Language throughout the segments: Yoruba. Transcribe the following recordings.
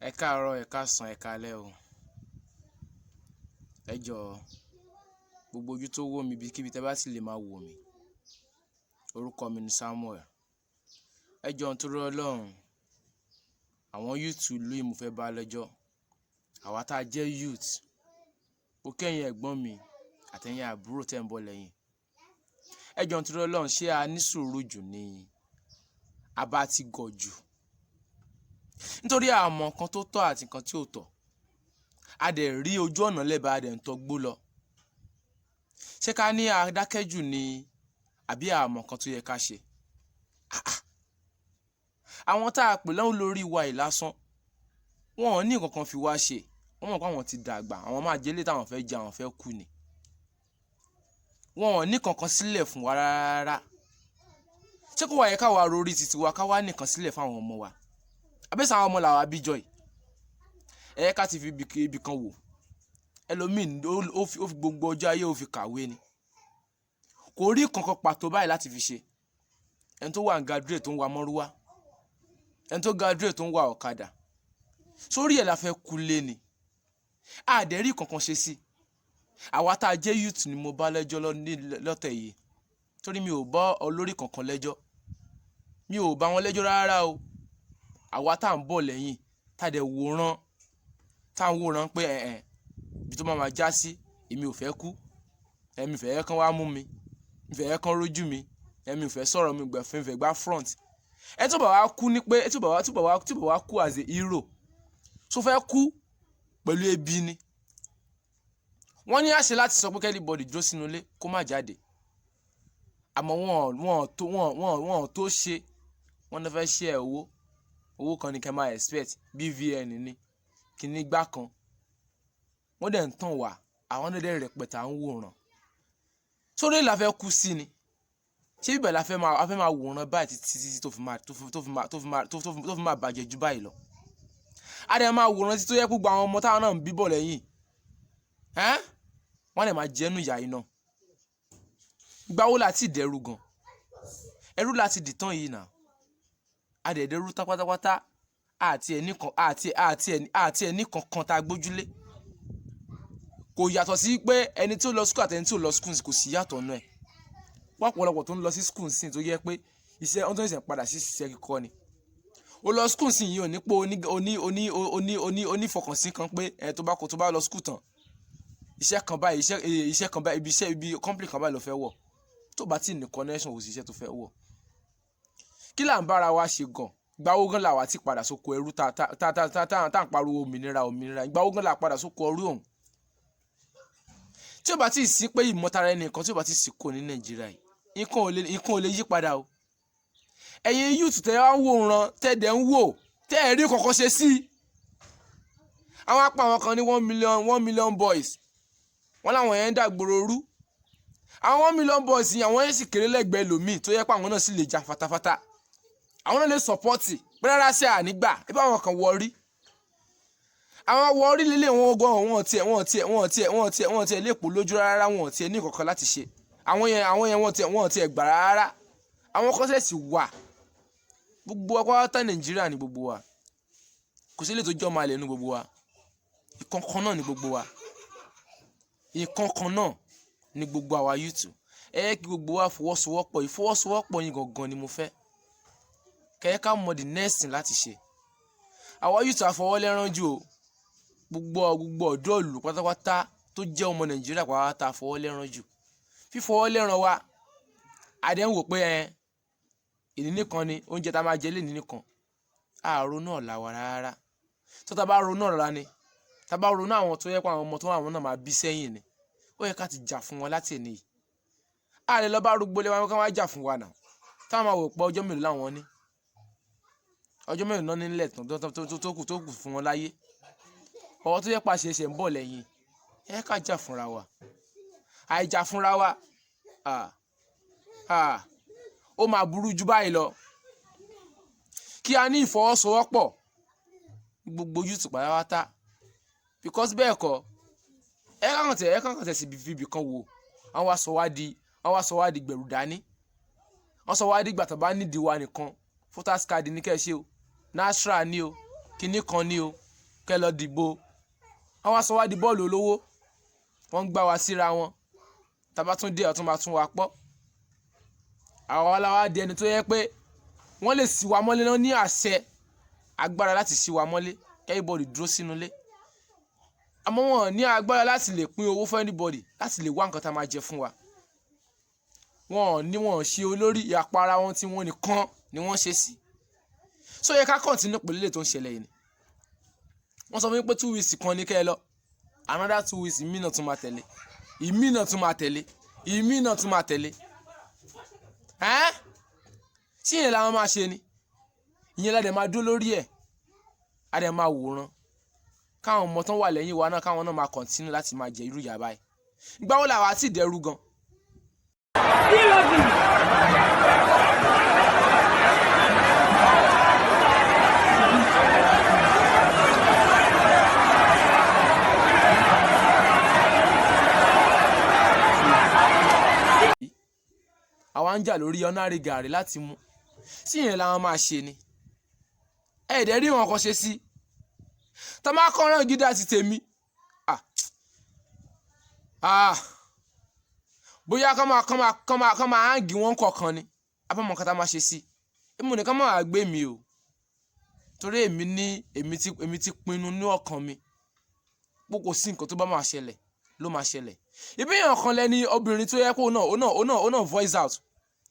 Ẹ káàárọ̀, ẹ káàsán, ẹ káalẹ́ o. Ẹ jọ̀ọ́ gbogbo ojú tó wò mí ibikíbi tẹ́ bá sì lè máa wò mí. Orúkọ mi ni Samuel. Ẹ jọ̀ọ́ nítorí Ọlọ́run, àwọn youth ìlú yìí mo fẹ́ bá lẹ́jọ́. Àwa tá a jẹ́ youth, ó kẹ́yìn ẹ̀gbọ́n mi àtẹ̀yìn àbúrò tẹ́ ń bọ̀ lẹ́yìn. Ẹ jọ̀ọ́ nítorí Ọlọ́run, ṣé a ní sùúrù jù ni a bá ti gọ̀ jù? Nítorí a mọ̀ nǹkan tó tọ́ àti nǹkan tí ò tọ́. A dẹ̀ rí ojú ọ̀nà lẹ́bàá, a dẹ̀ ń tọgbó lọ. Ṣé ká ní adákẹ́jù ni àbí a mọ̀ nǹkan tó yẹ ká ṣe? Àwọn tá a pè lọ́wọ́ lórí wa yìí lásán, wọn ò ní nǹkan kan fi wá ṣe. Wọ́n mọ̀ pé àwọn ti dàgbà, àwọn máa jẹ́ ilé táwọn fẹ́ jẹ, àwọn fẹ́ kú ni. Wọn ò ní kankan sílẹ̀ fún wa rárá. Ṣé kó wá yẹ ká wá rorí títí wa ká wá nìkan sílẹ̀ fún àwọn ọmọ wa? Àbẹ́sẹ̀ àwọn ọmọ làwa bíjọ yìí. Ẹ ká ti fi ibi kan wò. Ẹlòmíì ó fi gbogbo ọjọ́ ayé ó fi kàwé ni. Kò rí kankan pàtó báyìí láti fi ṣe. Ẹni tó wà ń graduate tó ń wa mọ́rúwá. Ẹni tó graduate tó ń wa ọ̀kadà. Sórí ẹ̀ la fẹ́ kú lé ni. A dẹ̀ rí kankan ṣe sí. Àwa tá a jẹ́ youth ni mo bá lẹ́jọ́ lọ́tẹ̀ yìí. Torí mi ò bá olórí kankan lẹ́jọ́. Mi ò bá wọn lẹ́jọ́ rárá o. Àwa tá à ń bọ̀ lẹ́yìn, tá dẹ̀ wòran, tá à ń wòran pé ibi tó máa já sí, èmi ò fẹ́ kú. Èmi ò fẹ́ kán wá mú mi. Mi ò fẹ́ kán rójú mi. Èmi ò fẹ́ sọ̀rọ̀ mi gbẹ̀fín fẹ́ gbá front. Ẹ tó bá wá kú ní pé tó bá wá kú as a hero. So fẹ́ kú pẹ̀lú ebi ni. Wọ́n ní àṣẹ láti sọ pé kẹ́líbọ̀dì dúró sínú ilé kó má jáde. Àmọ́ wọn tó ṣe. Wọ́n ní fẹ́ share owó kan ní kẹ́ máa expect, BVN ni, kìíní gbá kan. Wọ́n dẹ̀ ń tàn wá, àwọn náà dẹ̀ rẹpẹtẹ à ń wòran. Sórí la fẹ́ kú sí ni. Ṣé bíbẹ̀ la fẹ́ máa wòran báyìí títí tó fi máa bàjẹ́ jù báyìí lọ? A dẹ̀ máa wòran títí tó yẹ kó gba àwọn ọmọ táwọn náà ń bí bọ̀ lẹ́yìn. Wọ́n dẹ̀ máa jẹ́nu ìyá yìí náà. Ìgbà wo la ti dẹrù gan? Ẹrú la ti dìtàn yìí náà. A dẹ̀ dẹrù tán pátápátá. Àti ẹni kankan tá a gbójúlé. Kò yàtọ̀ sí pé ẹni tí ó lọ school àti ẹni tí ò lọ school kò sí yàtọ̀ náà ẹ̀. Pọ̀pọ̀lọpọ̀ tó ń lọ sí school sí tó yẹ pé iṣẹ́ ọ̀n tó ń ṣe padà sí iṣẹ́ kíkọ́ ni. Ó lọ school sí yìí ò ní pé onífọkànsí kan pé tó bá lọ school tán iṣẹ́ kan báyìí ibi company kan báyìí ló fẹ́ wọ̀. Tó bá ti ní connection kò sí iṣẹ́ tó fẹ́ wọ̀. Kí là ń bára wa ṣe gan? Ìgbà wo gan la wá ti padà sóko ẹrú tá ń pariwo òmìnira. Ìgbà wo gan la padà sóko ẹrú ọ̀hún? Tí ó bá ti sí pé ìmọ̀tara ẹnìkan tí ó bá ti sì kò ní Nàìjíríà yìí, nǹkan ò lè yí padà o. Ẹ̀yin youth tẹ́ wá ń wòran, tẹ́ dẹ̀ ń wò, tẹ́ ẹ̀ rí kankan ṣe sí. Àwọn apá àwọn kan ní 1 million boys. Wọ́n láwọn yẹn ń dàgbòrò rú. Àwọn 1 million boys yìí àwọn yẹn sì kéré lẹ́gbẹ̀ẹ́ lòmíì tó yẹ pé àwọn náà sì lè jà fatafata. Àwọn náà lè sọpọ́tì pé rárá sí ànígbà. Ibà àwọn kan wọrí. Àwọn wọrí lílé wọn gan wọ́n tiẹ̀ lè pò lójú rárá, wọ́n tiẹ̀ ní kankan láti ṣe. Àwọn yẹn wọ́n tiẹ̀ gbà rárá. Àwọn kọ́sẹ̀ sì wà. Gbogbo apáta Nàìjíríà ni gbogbo wa. Kò sí ilé tó jọ́ máa lẹ̀ nu gbogbo wa. Ìkankan náà ni gbogbo wa. Ìkankan náà ni gbogbo àwa youth. Kí gbogbo wa fọwọ́sowọ́pọ̀. Ìfọwọ́sowọ́pọ̀ yín gangan ni mo fẹ́. Kẹ́ ká mọ the next thing láti ṣe. Àwa youth àfọwọ́lẹ́rán jù o. Gbogbo ọ̀dọ́ ìlú pátápátá tó jẹ́ ọmọ Nàìjíríà pátápátá àfọwọ́lẹ́rán jù. Fífọwọ́lẹ́rán wa, a dẹ̀ ń wò pé ìní nìkan ni oúnjẹ tá a máa jẹ lé ní nìkan. A ronú ọ̀la wa rárá. Tó tá bá ronú ọ̀la ni, tá bá ronú àwọn tó yẹ pé àwọn ọmọ tó àwọn náà máa bí sẹ́yìn ni, ó yẹ ká ti jà fún wọn láti ẹni yìí. A lè lọ bá arúgbó lé wa ká wá jà fún wa náà. Táwọn máa wò pé ọjọ́ mélòó làwọn ní. Ọjọ́ mélòó náà nílẹ̀ tó kù fún wọn láyé. Ọwọ́ tó yẹ pa ṣe ń bọ̀ lẹ́yìn. Ẹ ká jà fúnra wa. Àìjà fúnra wa. Ó máa burú jù báyìí lọ. Kí a ní ìfọwọ́sowọ́pọ̀ gbogbo youth pátápátá. Because bẹ́ẹ̀ kọ́ ẹ kàn tẹ̀ sí ibi kan wò. Wọ́n wá sọ wá di gbẹ̀rù dání. Wọ́n sọ wá di ìgbà tó bá nídìí wa nìkan. Voters card ní kẹ́ ṣe o. Nasra ni o. Kíní kan ni o. kẹ́ lọ dìbò wọ́n wá sọ wá di bọ́ọ̀lù olówó wọ́n gbá wa síra wọn tàbá tún dé ọ̀tún máa tún wa pọ̀ àwọn aláwa di ẹni tó yẹ pé wọ́n lè ṣí wa mọ́lé náà ní àṣẹ agbára láti ṣí wa mọ́lé everybody dúró sínú ilé àmọ́ wọn ní agbára láti lè pín owó fún anybody láti lè wá nǹkan tá a máa jẹ fún wa wọn ṣe olórí ìyapa ara wọn tí wọ́n nìkan ni wọ́n ṣe sí so yẹ ká continue pẹ̀lú ilé tó ń ṣẹlẹ̀ yìí ni wọ́n sọ fún mi pé 2 weeks kan ní kẹ́ ẹ lọ another 2 weeks ìmí náà tún máa tẹ̀lé ìmí náà tún máa tẹ̀lé ìmí náà tún máa tẹ̀lé sí ìyẹn làwọn máa ṣe ni ìyẹn ládẹ máa dúró lórí ẹ̀ adẹ máa wòran káwọn ọmọ tán wà lẹ́yìn wa náà káwọn náà máa continue láti máa jẹ irú ìyà báyìí ìgbà wo làwọn àti ìdẹ́rù gan. àwa ń jà lórí ọ̀nàrè gàrí láti mú sí ìyẹn làwọn máa ṣe ni ẹ̀ẹ́dẹ̀ rí wọn kan ṣe sí tá máa kọ́ran gidi àti tèmi bóyá kọ́ máa hàngì wọn kọ̀ọ̀kan ni abámọ̀ kan tá máa ṣe sí èmi nìkan máa gbé mi o torí èmi ti pinnu ní ọkàn mi pé kò sí nǹkan tó bá máa ṣẹlẹ̀ ló máa ṣẹlẹ̀ ìbéèyàn kan lẹ́ni obìnrin tó yẹ kó náà voice out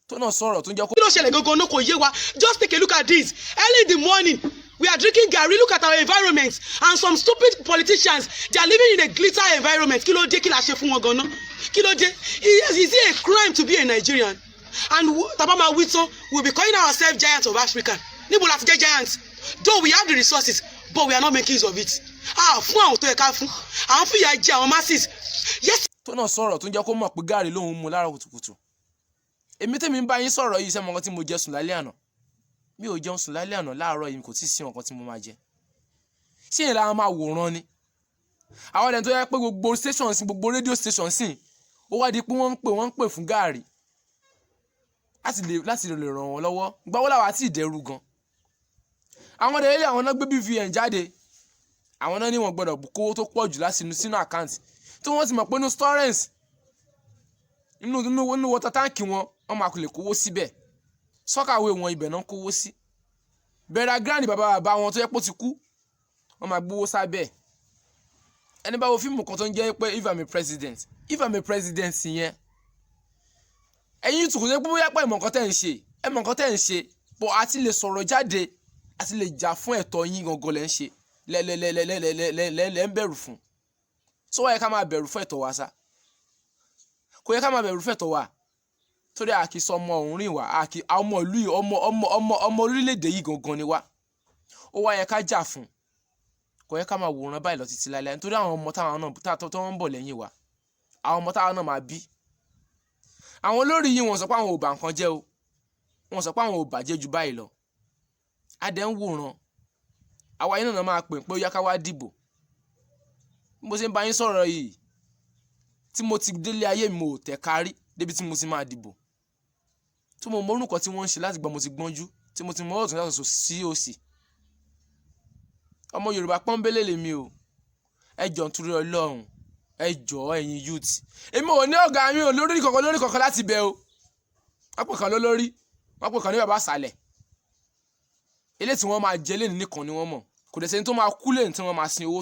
tó náà sọ̀rọ̀ tó ń jẹ́ kó. kí ló ṣẹlẹ̀ gangan náà kò yé wa just take a look at this early in the morning we are drinking garri look at our environment and some stupid politicians they are living in a glitter environment kí ló dé kí la ṣe fún wọn gan-an kí ló dé is it a crime to be a Nigerian and tabama witson we be calling ourselves giants of Africa níbo la ti jẹ́ giants though we have the resources but we are not making use of it fún àwọn tó yẹ ká fún àwọn fìyà jẹ àwọn masses. Yes. tó náà sọ̀rọ̀ tó ń jẹ́ kó mọ̀ pé gàrí lòun mú lára kùtùkùtù èmi tèmi ń bá yín sọ̀rọ̀ yìí sẹ́mo nǹkan tí mo jẹ sùn lálẹ́ àná mi ò jẹun sùn lálẹ́ àná láàárọ̀ yìí kò tí ì sí nǹkan tí mo máa jẹ sí ìyẹn làwọn máa wòran ni àwọn ẹni tó yẹ pé gbogbo station sí gbogbo radio station sí ó wá di pé wọ́n ń pè fún gàrí láti lè ràn wọ́n lọ́wọ́ gbáwó làwọn àti ìdẹ́rù gan àwọn ọ̀dẹ̀ ilé àwọn náà gbé BVN jáde àwọn náà ní wọ́n gbọ́dọ̀ kówó tó pọ̀ jù láti sínú àkáǹtì tí wọ́n ti mọ̀ pé inú storage inú water tank wọ́n máa kò lè kówó síbẹ̀ sọ́kàwé wọn ibẹ̀ náà kówó sí bẹ̀rẹ̀ grand bàbá wọn tó yẹ pé ó ti kú wọ́n máa gbówó sábẹ́ ẹni bá wo fíìmù kan tó ń jẹ́ pé if I'm a president yẹn ẹ̀yin tùkù tó pé bóyá pé ẹ̀mọ̀ nǹkan tẹ́ ń ṣe bọ̀ àti lè sọ̀rọ̀ jáde àti lè jà fún ẹ̀tọ́ yín gangan lẹ́ ń ṣe lẹ́ ń bẹ̀rù fún so wọ́n yẹ ká máa bẹ̀rù fún ẹ̀tọ́ wa sá kò yẹ ká máa bẹ̀rù fún ẹ̀tọ́ wa torí àkì sọ ọmọ òun rìn wá àkì ọmọ ìlú yìí ọmọ orílẹ̀-èdè yìí gangan ni wá ó wá yẹ ká jà fún kò yẹ ká máa wòran báyìí lọ títí láéláé nítorí àwọn ọmọ táwọn náà tó ń bọ̀ lẹ́yìn wa àwọn ọmọ táwọn náà máa bí àwọn olórí yìí wọ́n sọ pé àwọn ò bà nǹkan jẹ́ o wọ́n sọ pé àwọn ò bàjẹ́ ju báyìí lọ adẹ́ ń wòran àwa yìí náà máa pè pé ó yá ká wá dìbò mo ṣe ń bá yín sọ̀rọ̀ yìí tí mo ti délé ayé mi ò tẹ̀ kárí débi tí mo ti máa dìbò tí mo mọ orúkọ tí wọ́n ń ṣe láti gba mo ti gbọ́njú tí mo ti mọ ọ̀tún yàtọ̀ sí òsì ọmọ Yorùbá pọ́nbélé lèmi o ẹ jọ̀ọ́ nítorí Ọlọ́run ẹ jọ̀ọ́ ẹ̀yin youth èmi ò ní ọ̀gá mi ò lórí kankan láti bẹ̀ o wọ́n pè kan lólórí wọ́n pè kan ní bàbá àsàlẹ̀ ilé tí wọ́n máa jẹ lẹ́nu nìkan ni wọ́n mọ̀ kò dẹ̀ sẹ́ni tó máa kú lẹ́nu tí wọ́n máa sin owó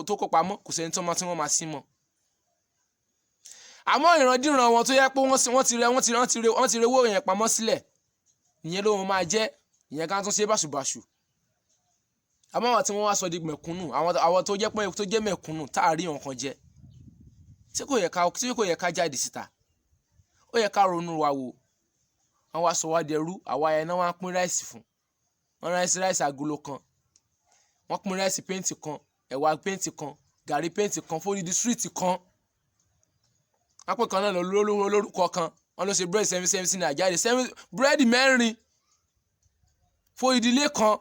tó kó pamọ́ kò sẹ́ni tí wọ́n máa sin mọ́ àmọ́ ìrandíran wọn tó yẹ pé wọ́n ti rewó yẹn pamọ́ sílẹ̀ ìyẹn ló wọn máa jẹ́ ìyẹn ká tún ṣe báṣubàṣu àmọ́ àwọn tí wọ́n wá sọ di mẹ̀kúnnù àwọn tó jẹ́ mẹ̀kúnnù tá a rí nǹkan jẹ tí kò yẹ ká jáde síta ó yẹ ká ronú wa wò wọ́n wá sọ wá dẹrú àwa yẹn náà wọ́n á pín ráìsì fún wọ́n ráìsì agolo kan wọ́n pín ráìsì péǹtì kan ẹ̀wà péǹtì kan gàrí péǹtì kan fódìdí síríìtì kan wọ́n pè kan náà lórúkọ kan wọ́n ló ṣe búrẹ́dì 7 náírà jáde búrẹ́dì 4 fódìdí ilé kan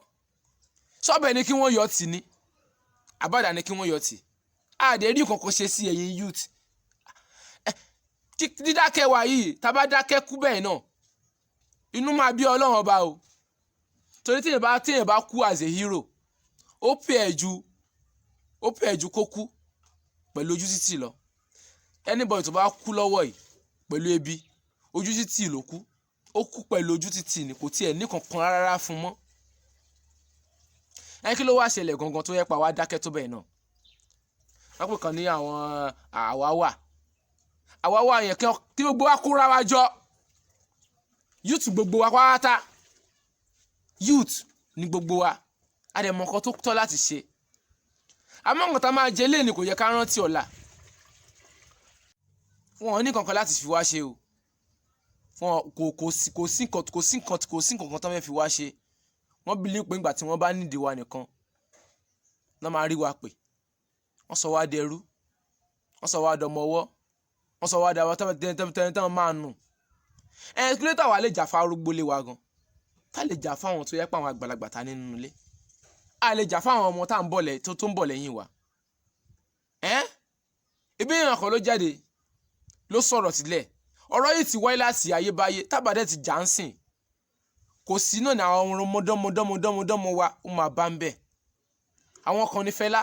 sọ́bẹ̀ ni kí wọ́n yọ tì ní àbádà ni kí wọ́n yọ tì àdéhùn kankan ṣe sí ẹ̀yin youth dídákẹ́ wa yìí tá bá dákẹ́ kú bẹ́ẹ̀ náà inú máa bí Ọlọ́run ọba o torí téèyàn bá kú as a hero ó pè ẹ́ ju kó kú pẹ̀lú ojú títì lọ. Anybody tó bá kú lọ́wọ́ yìí pẹ̀lú ebi ojú títì ló kú, ó kú pẹ̀lú ojú títì ni, kò tiẹ̀ ní kankan rárá fún mọ́. Kí ló wá ṣẹlẹ̀ gangan tó yẹ pa wá dákẹ́ tó bẹ́ẹ̀ náà? wọ́n pè kan ní àwọn àwáwá yẹn kí gbogbo wa kóra wa jọ, youth gbogbo wa pátá, youth ni gbogbo wa, a dẹ̀ mọ̀ nǹkan tó tọ́ láti ṣe. Àmọ́ nǹkan tá máa jẹ lé ní kò yẹ ká rántí ọ̀la. Wọn ò ní kankan láti fi wá ṣe o, kò sí nǹkan tó fẹ́ fi wá ṣe. Wọ́n believe pé nígbà tí wọ́n bá nídìí wa nìkan náà máa rí wa pé. Wọ́n sọ wá dẹrú, wọ́n sọ wá dọmọ ọwọ́, wọ́n sọ wá dáwọ́ tẹ́ntẹ́ntẹ́ntẹ́n máa nù. Kí ló tà wá lè jà fún arúgbó lé wa gan? Ká lè jà fún àwọn tó yẹ pé àwọn àgbàlagbà ta nínú ilé. A lè jà fún àwọn ọmọ tá ń bọ̀ tó ń bọ̀ lẹ́yìn wa. Ibi ìrìn kan ló jáde ló sọ̀rọ̀ sílẹ̀. Ọ̀rọ̀ yìí ti wáyé láti ayébáyé, tábàdẹ́ ti jà ń sìn. Kò sí náà ní àwọn ọmọdọ́mọdọ́mọ wa ó máa bá ń bẹ̀. Àwọn kan ní Fẹlá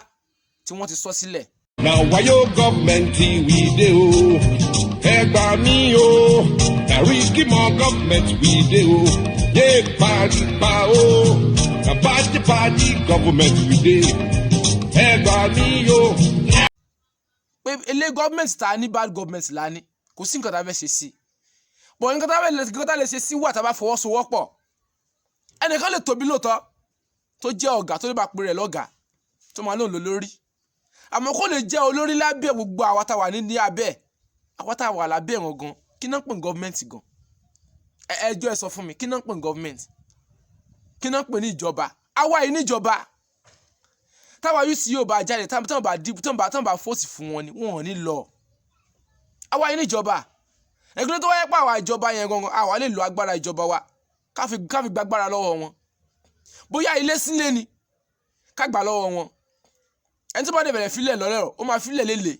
tí wọ́n ti sọ sílẹ̀. Now why your government we dey o? Ẹ gbà mí o. Ẹ̀rí mọ government we dey o. Yé paripa o. Na party government we dey. Ẹ gbà mí o. Pé ilé government ta ní bad government la ní. Kò sí nǹkan tá fẹ́ ṣe sí. Bọ̀ nǹkan tá lè ṣe sí wà tá bá fọwọ́sowọ́pọ̀. Ẹnìkan lè tóbi lóòótọ́ tó jẹ́ ọ̀gá tó lè bá pè rẹ̀ lọ́gàá tó máa lóun lórí. Àmọ́ kó lè jẹ́ olórí lábẹ́ gbogbo àwa tá wà ní abẹ́, àwa tá wà lábẹ́ wọn gan. Kí náà pè ní gọ́ọ̀mẹ̀ntì gan? Ẹjọ́ ẹ sọ fún mi, kí náà pè ní gọ́ọ̀mẹ̀ntì? Kí náà pè ní ìjọba? Àwa yìí ní ìjọba. Táwa yìí sì yóò bá jáde, tán bá fọ́ọ̀sì fún wọn ni, wọn ò ní lọ. Àwa yìí ní ìjọba. Ẹgbẹ́ tó wáyé pé àwa ìjọba yẹn gangan, àwa lè lo agbára ìjọba wa ká fi gbàgbára lọ́wọ́ wọn. Bóyá ilé sílé ni ká gbà lọ́wọ́ wọn. Ẹni tó bá dẹ̀ bẹ̀rẹ̀ fílẹ̀ lọ́lẹ́rọ̀ ó máa fílẹ̀ lélẹ̀.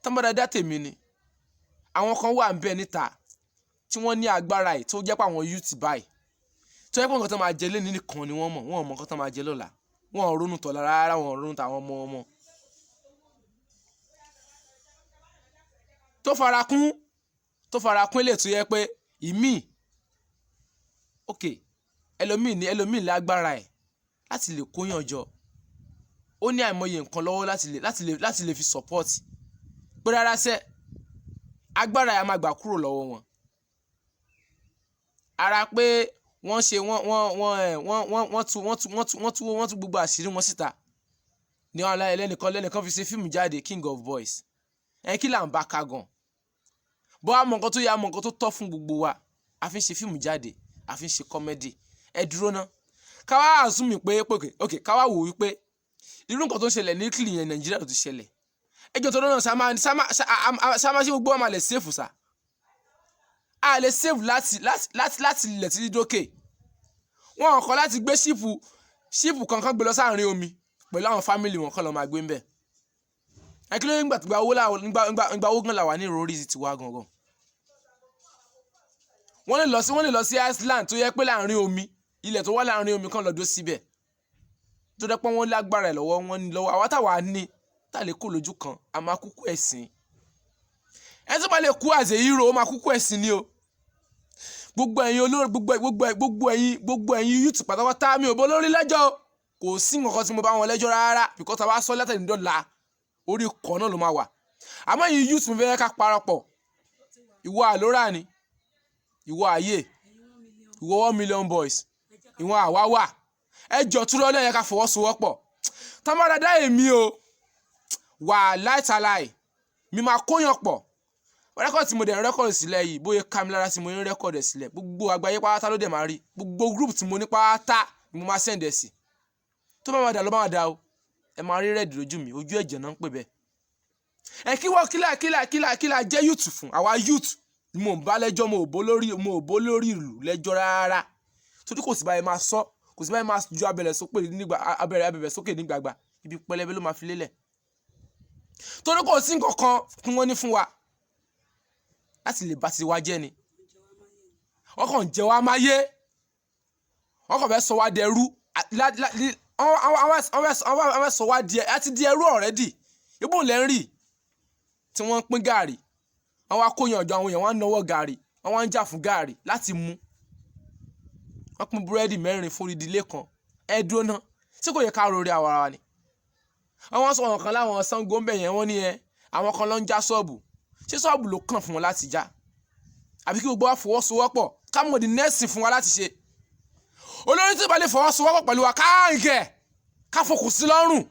Tọ́mọdé dá tèmi ni àwọn kan wà ń bẹ níta tí wọ́n ní agbára yìí tó jẹ́ pé àwọn youth báyìí tó jẹ́ pé nǹkan tó máa jẹ lẹ́ni nìkan ni wọ́n mọ̀, wọ́n ò mọ̀ nǹkan tó máa jẹ lọ́la, wọ́n ò ronú tọ̀la rárá, wọ́n ò ronú tàwọn ọmọ wọn. Tó farakún ilé tó yẹ pé ìmí ẹlòmíì lágbára ẹ̀ láti lè kóyàn jọ. Ó ní àìmọye nǹkan lọ́wọ́ láti lè fi support. Pé rárá sẹ́ agbára ẹ̀ máa gbà kúrò lọ́wọ́ wọn. Ara pé wọ́n ṣe wọ́n tú gbogbo àṣírí wọn síta. Ní ọ̀la lẹ́nìkan fi ṣe fíìmù jáde King of Boys. Kí là ń bá ká gan? Bọ́ àmọ́ nǹkan tó yẹ àmọ́ nǹkan tó tọ́ fún gbogbo wa. A fi ń ṣe fíìmù jáde, a fi ń ṣe comedy. Ẹ dúró ná. Ká wá assume pé okay ká wá wò wípé irú nǹkan tó ń ṣẹlẹ̀ ní Italy yẹn Nàìjíríà ló ti ṣẹlẹ̀. Ẹjọ́ tó náà sáma ṣe gbogbo wa máa lè save sa. A lè save láti ilẹ̀ títí dókè. Wọ́n kọ́ láti gbé ṣíìpù kankan gbé lọ sáàrin omi pẹ̀lú àwọn fámìlì wọn kọ́ lọ máa gbé ń bẹ̀. Kí ló ń gbà owó gan la wà ní ìròrí ti wá gangan. Wọ́n lè lọ sí Iceland tó yẹ pé láàrin omi, ilẹ̀ tó wà láàrin omi kan lọ́dọ̀ síbẹ̀. Tó dẹ́ pé wọ́n lágbára ẹ̀ lọ́wọ́, wọ́n ní lọ́wọ́. Àwa táwa ní tá lè kó lójú kan, a máa kúkú ẹ̀sìn. Ẹ tó bá lè kú as a hero, ó máa kúkú ẹ̀sìn ni o. Gbogbo ẹ̀yin olórí, gbogbo ẹ̀yin youth pátápátá mi ò bọ́ lórí lẹ́jọ́. Kò sí nǹkan tí mo bá wọn lẹ́jọ́ rárá because àwa sọ látẹ̀yìn dọ́là orí kan náà ló máa wà. Àmọ́ ẹ̀yin youth mi fẹ́ ká parapọ̀. Ìwọ àlórà ni, ìwọ ayé, ìwọ 1 million boys, ìwọ àwa wà. Ẹjọ́ tún lọ́lẹ́ yẹ ká fọwọ́sowọ́pọ̀. Tọ́mọdé dá èmi o wà láìtàláì mi máa kóyàn pọ̀. Rẹ́kọ̀dì tí mo dẹ̀ ń rẹ́kọ̀dì sílẹ̀ yìí bóyá kámilára tí mo ń rẹ́kọ̀dì sílẹ̀ gbogbo àgbáyé pátá ló dẹ̀ máa rí, gbogbo group tí mo ní pátá ni mo máa send ẹ̀ sí. Tó bá máa dà ló máa dà o. Ẹ máa rí rẹ́ẹ̀dì lójú mi, ojú ẹ̀jẹ̀ náà ń pè bẹ́ẹ̀. Kí wọ́n kílà jẹ́ youth fún àwa youth ni mo ń bá lẹ́jọ́, mo ò bó lórí ìlú lẹ́jọ́ rárá. Torí kò sí báyìí máa sọ, kò sí báyìí máa ju abẹ̀rẹ̀ sókè nígbàgbà, ibi pẹlẹbẹ ló máa fi lélẹ̀. Torí kò sí nǹkan kan kí wọ́n ní fún wa láti lè bá ti wá jẹ́ ni. Wọ́n kàn jẹ́ wá máa yé, wọ́n kàn fẹ́ sọ wá dẹrú àwọn sọ wá díẹ̀ àti di ẹrú already ibo lẹ́ ń rí tí wọ́n ń pín gààrí àwọn akóyan ọ̀jọ̀ àwọn èèyàn wọ́n ń náwó gààrí wọ́n ń jà fún gààrí láti mú wọ́n pín búrẹ́dì 4 fún ìdílé kan ẹ dúró náà tí kò yẹ ká rori àwa wa ni àwọn sọ̀rọ̀ kan láwọn Ṣàngó ń bẹ̀ yẹn wọ́n ní àwọn kan ló ń já ṣọ́ọ̀bù ṣé ṣọ́ọ̀bù ló kàn fún wọn láti já àbí kí gbogbo wa fọwọ́sowọ́pọ̀ ká mọ̀ di nẹ́ẹ̀sì fún wa láti ṣe olórí tí ó bá lè fọwọ́sowọ́pọ̀ pẹ̀lú wa káàǹkẹ́ ká fokùn sí lọ́rùn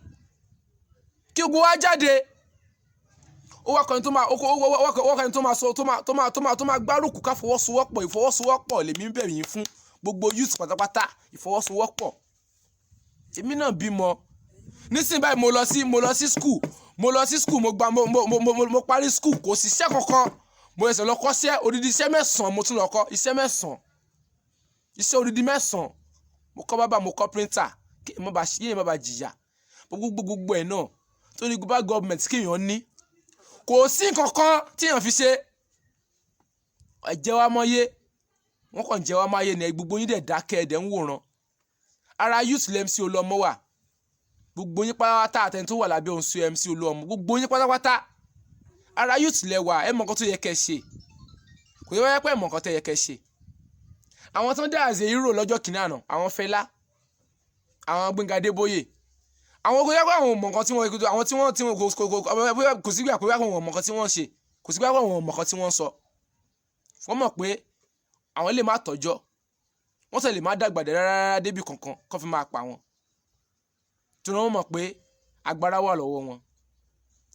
kí gbogbo wa jáde ó wá kan tó máa gbárùkù ká fọwọ́sowọ́pọ̀ ìfọwọ́sowọ́pọ̀ lèmi ń bẹ̀ yín fún gbogbo youth pátápátá ìfọwọ́sowọ́pọ̀ èmi náà bímọ nísìnyí báyìí mo lọ sí school mo parí school kò sí iṣẹ́ kankan mo ẹsẹ̀ lọ kọ́ṣẹ́ odidi iṣẹ́ 9 mo tún lọ kọ́ iṣẹ́ 9 iṣẹ́ odidi 9 mo kọ́ bábà mo kọ́ printer kí ẹ má bàa jìyà gbogbo ẹ̀ náà tó ní global government kéèyàn ní kò sí nǹkankan tíyàn fi ṣe ẹ̀jẹ̀ wa mọ́yé wọ́n kàn jẹ́ wa máyé ní gbogbo yín dẹ̀ dákẹ́ ẹ̀dẹ̀ ń wòran ara youth MC Olúọmọ wà gbogbo yín pátápátá àtẹni tó wà lábẹ́ òun sí MC Olúọmọ gbogbo yín pátápátá ara youth lẹ́wà ẹ mọ̀ nǹkan tó yẹ kẹ́ ṣe kò yẹ wáyé pé ẹ mọ̀ nǹkan tó yẹ kẹ́ ṣe àwọn tó ń dá àzẹ hero lọ́jọ́ kìíní àná àwọn Fẹlá àwọn Gbẹ́ngà Adébóyè àwọn kò yẹ pé àwọn mọ̀ nǹkan tí wọ́n àwọn tí wọ́n kò sí gbà pé àwọn mọ̀ nǹkan tí wọ́n ṣe kò sí gbà pé àwọn mọ̀ nǹkan tí wọ́n sọ wọ́n mọ̀ pé àwọn lè má tọ́jọ́ wọ́n sì lè má dàgbà rárá débi kankan kó fi máa pa wọn tí wọ́n mọ̀ pé agbára wà lọ́wọ́ wọn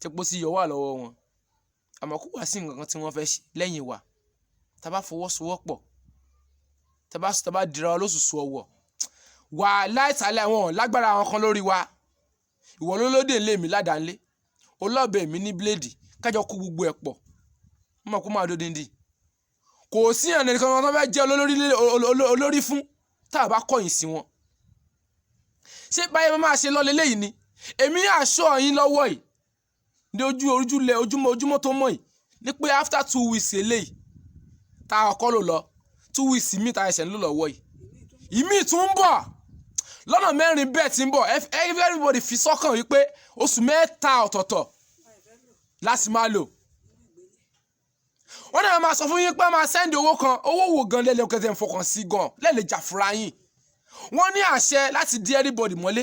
tepo sí iyọ̀ wà lọ́wọ́ wọn àmọ́ kó wá sí nǹkan tí wọ́n fẹ́ ṣe lẹ́yìn wa tá bá fọwọ́sowọ́pọ̀ tá bá dira lóṣùṣù ọwọ́ wà láìsàlẹ̀ wọn lágbára àwọn kan lórí wa ìwọ lólódé ńlé mi ládàánlé olóòbẹ̀ mi ní bíléèdì kájọ kú gbogbo ẹ̀ pọ̀ mọ̀ kó máa dódindi kò sí ẹnì kan tó fẹ́ jẹ́ olórí fún tá a bá kọ̀yìn sí wọn ṣé báyìí máa ṣe lọ lélẹ́yìí ni èmi àṣọ yín lọ́wọ́ yìí ní ojúmọ́ tó mọ̀ yìí ní pé after 2 weeks eléyìí tá a kọ́ lò lọ 2 weeks mi tá a ẹsẹ̀ ń lò lọ́wọ́ yìí ìmí tún ń bọ̀ lọ́nà 4 bẹ́ẹ̀ tí ń bọ̀ everybody fi sọ́kàn wípé oṣù 3 ọ̀tọ̀ọ̀tọ̀ láti máa lò wọ́n náà máa sọ fún yín pé máa sẹ́ndì owó kan owó wo gan lẹ́lẹ́ kẹtẹ́ ń fọkàn sí gan lẹ́lẹ́ jà fúnra yín wọ́n ní àṣẹ láti dí everybody mọ́lé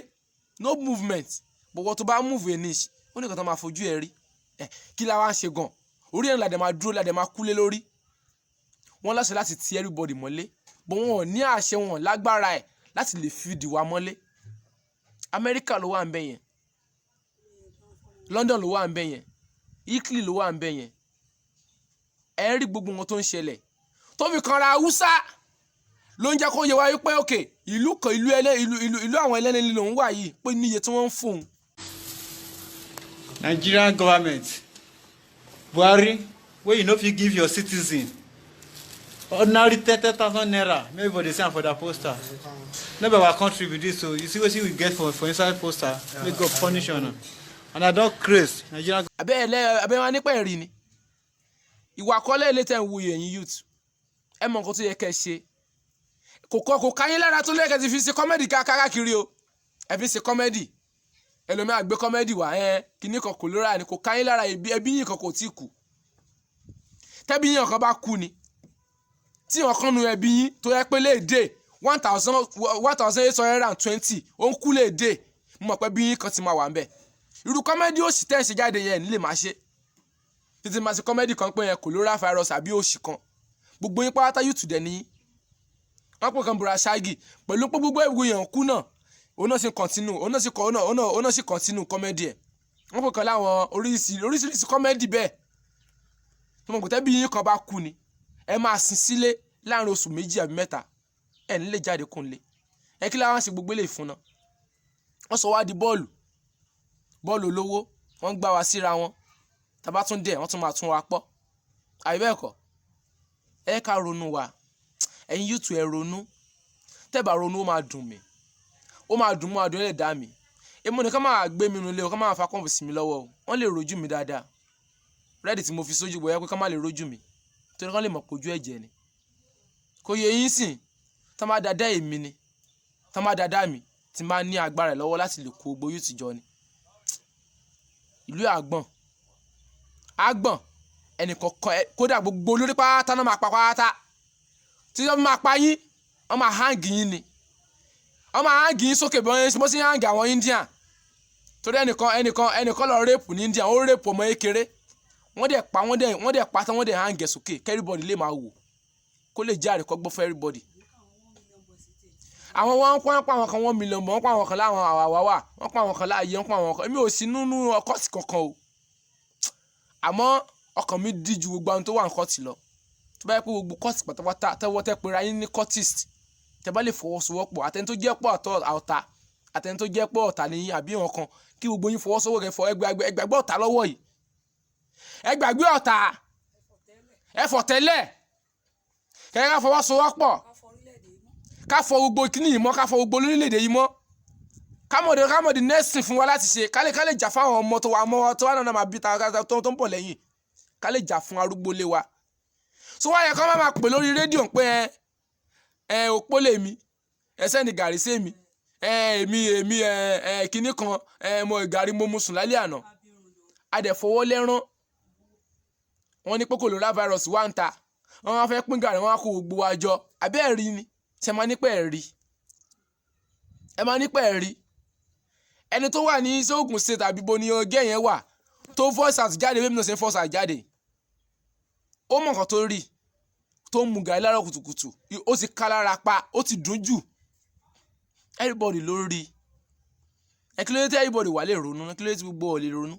no movement bọ̀wọ̀ tó bá move ẹ̀ níṣ ó ní kan tó máa fojú ẹ̀ rí kí la wá ń ṣe gan orí ẹ̀ làdẹ̀ máa dúró làdẹ̀ máa kúlé lórí wọ́n láṣẹ láti ti everybody mọ́lé bọ̀ wọn ò ní àṣẹ wọn lágbára ẹ̀ láti lè fi dì wá mọ́lé Amẹ́ríkà ló wà ń bẹ̀ yẹn London ló wà ń bẹ̀ yẹn Italy ló wà ń bẹ̀ yẹn ẹ rí gbogbo wọn tó ń ṣẹlẹ̀ tó fi kanra Haúsá ló ń jẹ́ kó yẹ wá wípé òkè ìlú kan ìlú àwọn ẹlẹ́ni lòún wà yìí pé níye tí wọ́n ń fún un. Nigerian government Buhari wey you no fit give your citizen ordinary 30,000 naira maybe for the same for that poster no be our country be this so you see wetin we get for inside poster make God punish una and I don craze Nigerian. abẹ́ wọn nípa ẹ̀rí ni ìwà kọ́lé ilé tẹ̀ ń wu ẹ̀yin youth ẹ mọ nǹkan tó yẹ kẹ́ ṣe kò káyín lára tó lẹ́kẹ̀ẹ́ ti fi ṣe kọ́mẹ́dì káàkiri o ẹ fi ṣe kọ́mẹ́dì ẹlòmíà gbé kọ́mẹ́dì wá kíní kan kò lóra ni kò káyín lára ẹbí yín kan kò tí kù tẹ́bí yín kan bá kú ni tí wọn kan nu ẹbí yín tó yẹ pé léde 1,820 ó ń kú léde mo mọ̀ pé bí yín kan ti máa wà ń bẹ̀ irú kọ́mẹ́dì òsì tẹ́ ẹ̀ ṣe jáde yẹn nílé máa ṣe títí máa ṣe kọ́mẹ́dì kan pé yẹn corona virus àbí òsì kan gbogbo yín pátá YouTube dẹ̀ ní wọ́n pè kan bùrà ṣáàgì pẹ̀lú pé gbogbo ìwé yẹn kú náà òun náà sì continue kọ́mẹ́dì ẹ̀ wọ́n pè kan láwọn oríṣiríṣi kọ́mẹ́dì bẹ́ẹ̀ tó mọ̀ pé tẹ́bí yín kan bá kú ni ẹ máa sin sílé láàrin oṣù 2 àbí 3 ẹ̀ nílé jáde kúnlé ẹ kí láwọn ṣe gbogbo eléyìí fún náà wọ́n sọ wá di bọ́ọ̀lù olówó wọ́n gbá wa síra wọn tàbá tún dẹ̀ wọ́n tún máa tún wa pọ̀ àbí bẹ́ẹ̀ kọ́ ẹ ká ronú wa ẹ̀yin YouTube ẹ ronú tẹ́bà ronú ó máa dùn mí ẹlẹ́dàá mi èmo nìkan máa gbé mi nulẹ̀ o ká máa fa kọ́ǹfù sí mi lọ́wọ́ o wọ́n lè rojú mi dáadáa rẹ́ẹ̀dì tí mo fi sójú bọ̀ yẹ pé ká má lè rojú mi torí kán lè mọ̀ pójú ẹ̀jẹ̀ ni kò yẹ yín sìn tá má dáadáa èmi ni tá má dáadáa mi tí máa ní agbára ẹ̀ lọ́wọ́ láti lè kó gbogbo youth jọ ni ìlú àgbọ̀n ẹnìkọ̀ọ̀kan kódà gbogbo olórí pátá náà máa pa pátá tí wọ́n máa pa yín wọ́n máa hangi yín ni wọ́n máa hangi yín sókè bí wọ́n sì hangi àwọn Indian torí ẹnìkan lọ rẹ́pù ní Indian ó rẹ́pù ọmọ kékeré wọ́n dẹ̀ pa tán wọ́n dẹ̀ hangi ẹ̀ sókè kẹ́rìbọ̀dì lè máa wò kó lè jẹ́ àríkọ́gbọ́ fún everybody. àwọn wọn pa àwọn kan 1 million bọ̀ wọ́n pa àwọn kan láwọn àwàwà wọ́n pa àwọn kan láàyè wọ́n pa àwọn kan èmi ò sí nínú ọkọ̀tì kankan o àmọ́ ọkàn mi díjú gbogbo àwọn tó wà ní kọ́ọ̀tì lọ tó bá yẹ pé gbogbo kọ́ọ̀tì pátápátá tẹ́wọ́ tẹ́ pera yín ní kọ́ọ̀tìst tẹ́ bá lè fọwọ́sowọ́pọ̀ àtẹni tó jẹ́ pọ̀ ọ̀tá àtẹni tó jẹ́ pọ̀ ọ̀tá nìyí àbí wọn kan kí gbogbo yín fọwọ́sowọ́ kẹ́ fọ ẹgbàgbé ọ̀tá lọ́wọ́ yìí ẹgbàgbé ọ̀tá ẹfọ̀ tẹ́lẹ̀ kẹ́kẹ́ ká fọwọ́sowọ́pọ̀ ká fọ gbogbo kíní yìí mọ́ ká fọ gbogbo orílẹ̀-èdè yìí mọ́ kámọ̀dé nẹ́ẹ̀sì fún wa láti ṣe ká lè jà fáwọn ọmọ tó wà náà máa bí tó ń bọ̀ lẹ́yìn ká lè jà fún arúgbó lé wa tó wáyé kọ́ máa pè lórí rédíò pé òpó lè mi ẹsẹ̀ ní gàrí sí mi èmi kíní kan mo gàrí mo mu sùn lálẹ́ àná adẹ̀fọwọ́ lẹ́rán wọ́n ní pé coronavirus wà ń ta wọ́n wá fẹ́ pín gàrí wọ́n wá kó gbogbo wa jọ àbẹ́ ẹ̀rí ni ṣe máa ní pẹ́ ẹ̀rí ẹ máa ní pẹ́ ẹ̀rí ẹni tó wà ní Ògùn state àbí bo ni ọgẹ́ yẹn wà tó voice out jáde bí mi náà ṣe voice out jáde ó mọ̀ nǹkan tó rí tó ń mu gàrí lára kùtùkùtù ó ti ká lára pa ó ti dùn jù everybody ló rí ẹ kí ló dé tí everybody wà lè ronú kí ló dé tí gbogbo ò lè ronú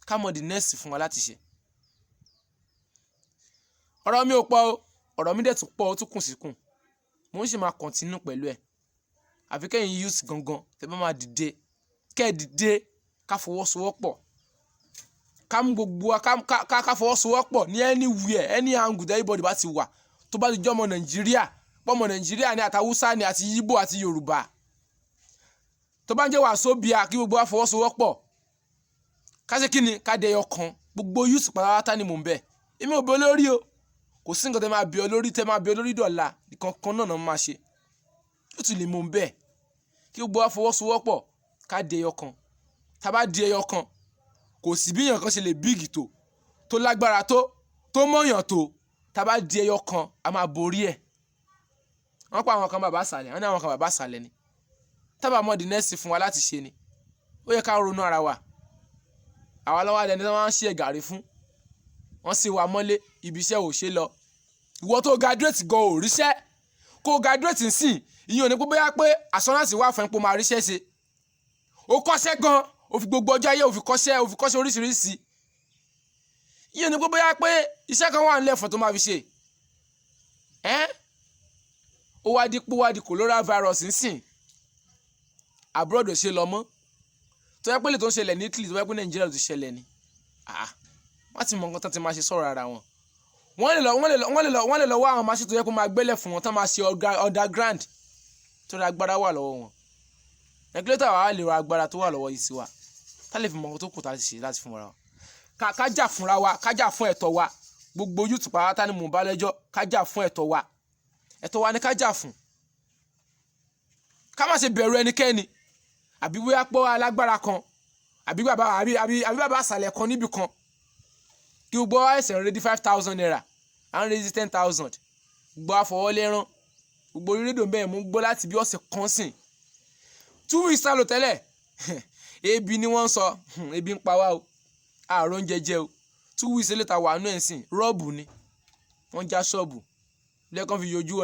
ká mọ̀ the next fún wa láti ṣe ọ̀rọ̀ mi ò pọ̀ o ọ̀rọ̀ mi dẹ̀ tún pọ̀ ó tún kùn sí kùn mo ń ṣe máa continue pẹ̀lú ẹ̀ àfi kẹ́yìn youth gangan tẹ́ bá máa dìde kẹ́ ẹ̀ dìde ká fọwọ́sowọ́pọ̀ ká mú gbogbo wa ká fọwọ́sowọ́pọ̀ ní anywhere any angle that everybody bá ti wà tó bá ti jọ́ ọmọ Nàìjíríà pọ́mọ Nàìjíríà ní àtàwùsá ní àti Yíbò àti Yorùbá tó bá ń jẹ́ wàsóbìà kí gbogbo wa fọwọ́sowọ́pọ̀ ká ṣe kí ni ká dẹyọ kan gbogbo youth pátápátá ni mò ń bẹ̀ èmi ò bẹ olórí o kò sí nǹkan tẹ́ máa bẹ olórí dọ̀la ìkankan náà máa ṣe yóò tún lè mò ń bẹ̀ kí gbogbo wa fọwọ́sowọ́pọ̀ ká di ẹyọ kan tá bá di ẹyọ kan kò sí bí èèyàn kan ṣe lè bíìgì tó lágbára tó mọ̀yàn tó tá bá di ẹyọ kan a máa borí ẹ̀ wọ́n pa àwọn kan bàbá sàlẹ̀ wọ́n ní àwọn kan bàbá sàlẹ̀ ni tábà mọ́ di nẹ́ẹ̀sì fún wa láti ṣe ni ó yẹ ká ronú ara wa àwa lọ́wọ́ adẹni tí wọ́n ń ṣe gàrí fún wọ́n sì wà mọ́lé ibi iṣẹ́ ò ṣe lọ ìwọ tó graduate gan ò ríṣẹ́ kó graduate nsìn ìyẹn ò ní pé bóyá pé assurance wà fún ipò máa ríṣẹ́ ṣe ó kọ́ṣẹ́ gan ó fi gbogbo ọjọ́ ayé ó fi kọ́ṣẹ́ oríṣiríṣi ìyẹn ò ní pé bóyá pé iṣẹ́ kan wà nílẹ̀ fún tó máa fi ṣe ó wá di coronavirus nsìn abroad ò ṣe lọ mọ́ tó yẹ pé lè tó ń ṣẹlẹ̀ ní Italy tó yẹ pé Nàìjíríà ti ṣẹlẹ̀ ni wọ́n ti mọ nǹkan tó ti máa ṣe sọ̀rọ̀ ara wọn wọ́n lè lọ wá àwọn máṣe tó yẹ kó máa gbélẹ̀ fún wọn tó máa ṣe underground tó ra agbára wà lọ́wọ́ wọn ẹgbẹ́lẹ́tà wà lè ra agbára tó wà lọ́wọ́ yìí sí wa tá lè fi mọ nǹkan tó kù tá a ti ṣe láti fún wa ká jà fúnra wa ká jà fún ẹ̀tọ́ wa gbogbo youth pátá ni mò ń bá lẹ́jọ́ ká jà fún ẹ̀tọ́ wa ni ká jà fún ká má ṣe bẹ̀rù ẹnikẹ́ni àbí bóyá pọ́ alágbára kan àbí bàbá àṣàlẹ̀ kan níbì kan kí gbogbo ẹsẹ̀ rẹ̀ di 5,000 naira à ń rẹ̀ 10,000 gbogbo àfọwọ́lẹ́rán gbogbo rédíò bẹ́ẹ̀ mú gbọ́ láti bí ọ̀sẹ̀ kan sìn 2 weeks sálò tẹ́lẹ̀ ebi ni wọ́n sọ ebi ń pa wá o ààrùn jẹjẹ o 2 weeks later wà nù ẹ̀ sìn rọ́ọ̀bù ni wọ́n já ṣọ́ọ̀bù lẹ́ẹ̀kan fi yọjú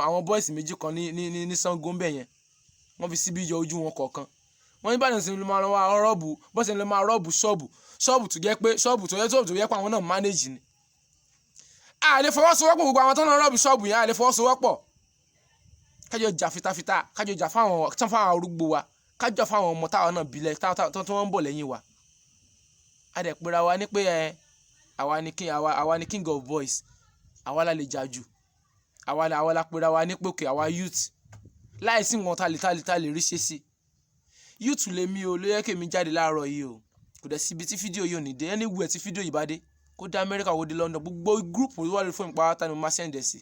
àwọn boys méjì kan ní Ṣàngó ń bẹ̀ yẹn wọ́n fi síbi yọ ojú wọn kọ̀ọ̀kan wọ́n ní báyìí ní ló máa rọ́ọ̀bù bọ́sẹ̀ ló máa rọ́ọ̀bù ṣọ́ọ̀bù tó yẹ pé àwọn náà manage ni a lè fọwọ́sowọ́pọ̀ gbogbo àwọn tó náà rọ́ọ̀bù ṣọ́ọ̀bù yẹn a lè fọwọ́sowọ́pọ̀ kájọ jà fitafita kájọ jà fáwọn arúgbó wa kájọ fáwọn ọmọ táwọn náà bilẹ̀ tó wọ́n ń bọ̀ lẹ́yìn wa a dẹ̀ pera wa ní pé àwa ni king of boys àwa la lè jà jù àwa la pera wa ní pé òkè àwa youth láìsí nǹkan tá lè rí ṣe sí youth lèmi o ló yẹ kí èmi jáde láàárọ̀ yìí o kò dẹ̀ síbi tí fídíò yìí ò ní dé anywhere tí fídíò yìí bá dé kó dé Amẹ́ríkà kó dé London gbogbo gúrùpù tó wà lórí fóònù pátá ni mo máa sẹ́ǹdẹ̀ sí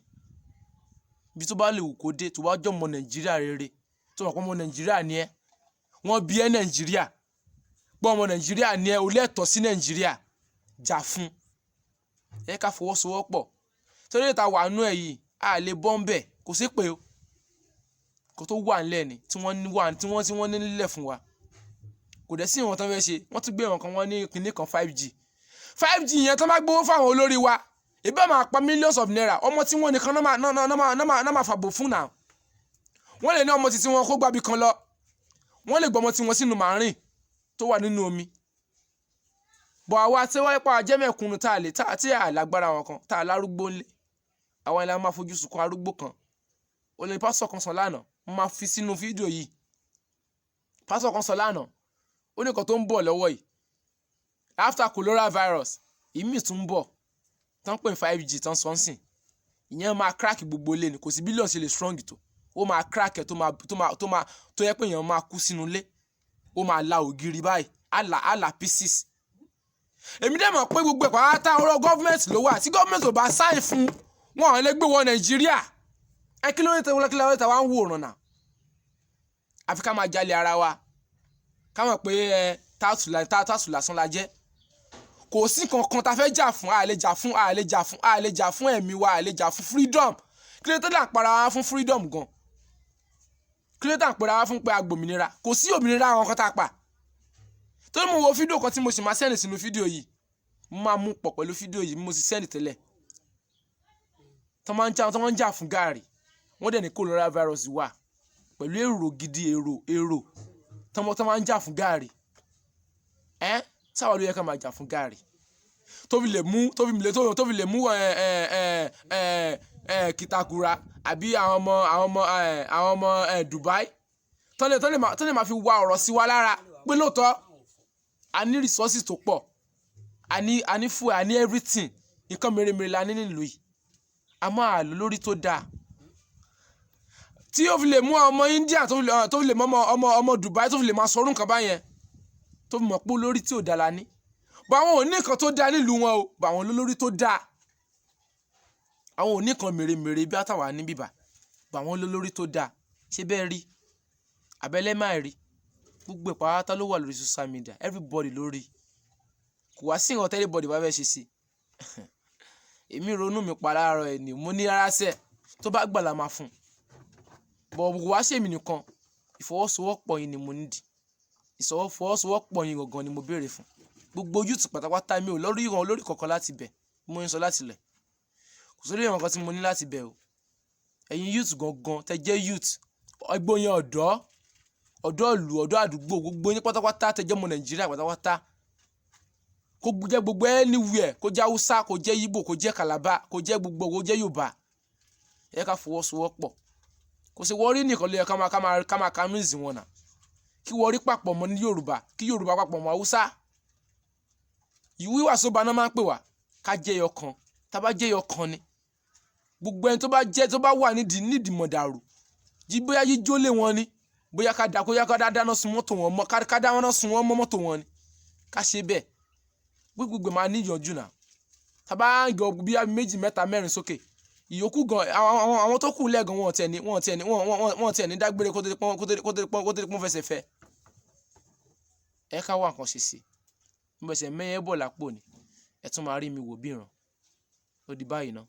ibi tó bá lè wù kó dé tó bá jọ ọmọ Nàìjíríà rere tó mọ̀ pé ọmọ Nàìjíríà ni ẹ́ wọ́n bí ẹ́ Nàìjíríà pé ọmọ Nàìjíríà ni ẹ́ o lẹ́tọ̀ọ́ sí Nàìjíríà jà fún ẹ ká fọwọ́sowọ́pọ̀ torí ìta wà nú ẹ̀ yìí a lè bọ́ ń bẹ̀ kò sí pé o kò tó wà nílẹ̀ ni tí wọ́n ní nílẹ̀ fún wa kò dẹ̀ sí ìwọ̀n tán fẹ́ ṣe wọ́n tún gbé ìwọ̀n kan wọ́n ní kinní kan 5G yẹn tán bá gbowó fáwọn olórí wa ìbá máa pa millions of naira ọmọ tí wọ́n nìkan náà máa fàbò fún náà wọ́n lè ní ọmọ títí wọn kó gbàbí kan lọ wọ́n lè gbọmọ tí wọ́n sínú màárìn tó wà nínú omi bọ̀ àwa tí wọ́n pa jẹ́mẹ̀kúnnù tí a lágbára wọn kan tá a lárúgbó ńlẹ̀ àwọn ilẹ̀ máa fojú sunkún arúgbó kan olè pásọ̀ kan sọ lánàá mo máa fi sínú fídíò yìí pásọ̀ kan sọ lánàá ó ní nǹkan tó ń bọ̀ lọ́wọ́ yìí after coronavirus ìmí tún ń bọ̀ tán pè 5G tán sọ́nsìn ìyẹn máa crack gbogbo ilé ni kò sí bílíọ̀nù ṣe lè strong tó ó máa crack ẹ̀ tó yẹ pé èèyàn máa kú sínú ilé ó máa la ògiri báyìí á la pieces èmi dẹ̀ mọ̀ pé gbogbo ẹ̀pọ̀ àtà ọ̀rọ̀ gọ́ọ̀mẹ̀ntì ló wà tí gọ́ọ̀mẹ̀ntì ò bá sáìn fún wọn ò lè gbé wọ Nàìjíríà ẹ kí ló ń tẹ̀wọ́n kílẹ̀ wá ń wòran náà àfi ká máa jalè ara wa ká mọ̀ pé táàtù lásán la jẹ́ kò sí kankan tá fẹ́ jà fún a lè jà fún ẹ̀mí wa a lè jà fún freedom kí ló tó dà ń para wa fún freedom gan kí ló tó dà ń para wa fún pé agbòmìnira kò sí òmìnira àwọn kan tá a pa torí mo wo fídíò kan tí mo sì máa sẹ́ndì sínú fídíò yìí mo máa mú pọ̀ pẹ̀lú fídíò yìí mo sì sẹ́ndì tẹ́lẹ̀ tó máa ń jà fún gààrí wọ́n dẹ̀ ní coronavirus wà pẹ̀lú èrò gidi èrò tó máa ń jà fún gààrí sáwà ló yẹ ká máa jà fún gààrí tó fi lè mú kìtàkùrà àbí àwọn ọmọ Dubai tó lè máa fi wá ọ̀rọ̀ sí wa lára pé lóòótọ́ a ní resources tó pọ̀ a ní food a ní everything nǹkan mèremère la ní nílùú yìí a máa lò lórí tó dáa tí ó fi lè mú ọmọ India tó fi lè mú ọmọ Dubai tó fi lè máa sọrú nǹkan báyẹn tó fi mọ̀ pé olórí tí ò dáa la ní bọ́ àwọn ò ní nǹkan tó dáa nílùú wọn o bọ́ àwọn olórí tó dáa àwọn ò ní nǹkan mèremère bí àtàwà ní bíbà bọ́ àwọn olórí tó dáa ṣé bẹ́ẹ̀ rí abẹ́lẹ́ máa rí gbogbo ìpàwátá ló wà lórí social media everybody lórí kò wá sí nǹkan everybody bá fẹ́ ṣe sí èmi ronú mi pa láàárọ̀ ẹ̀ ni mo ní rárá sẹ́ tó bá gbà la máa fún bọ̀ kò wá ṣèmi nìkan ìfọwọ́sowọ́pọ̀ yìí ni mo nídìí ìfọwọ́sowọ́pọ̀ yìí gangan ni mo béèrè fún gbogbo youth pátápátá mi ò lórí ìran olórí kankan láti bẹ̀ mo ń sọ láti lẹ̀ kò sórí ìran kan tí mo ní láti bẹ̀ o ẹ̀yin youth gangan tẹ jẹ́ youth ẹgbẹ́ yẹn ọ̀dọ́ ìlú ọ̀dọ́ àdúgbò gbogbo yín pátápátá tẹ jẹ́ ọmọ Nàìjíríà pátápátá kó jẹ́ gbogbo anywhere kó jẹ́ Haúsá kó jẹ́ Ìgbò kó jẹ́ Calabar kó jẹ́ gbogbo kó jẹ́ Yorùbá ẹ ká fọwọ́sowọ́pọ̀ kò sí wọ́rí nìkan ló yẹ ká máa kánúìsì wọn náà kí wọ́rí papọ̀ mọ́ ní Yorùbá kí Yorùbá papọ̀ mọ́ Haúsá ìwíwà sóba náà máa ń pè wá ká jẹ́ ẹyọ kan tá bá jẹ́ ẹyọ kan ni gbogbo ẹni tó bá wà nídìí mọ̀dàrú bóyá jíjó lé wọn ni bóyá ká dáná sun mọ́tò wọn mọ́ ká dáná sun wọn mọ́ mọ́tò wọn ni ká ṣe bẹ́ẹ̀ gbogbo máa níyànjú náà tá bá ń gọ bí méjì mẹ́ta mẹ́rin sókè ìyókù gan àwọn tó kù lẹ́gàn wọn tiẹ̀ ní dágbére kó tó pọ́n fẹsẹ̀ fẹ́ ẹ ká wá nǹkan ṣe sí i mo bẹ̀sẹ̀ mẹ́yẹ́ bọ̀ lápò ni ẹ tún máa rí mi wò bí ìràn ó di báyìí náà.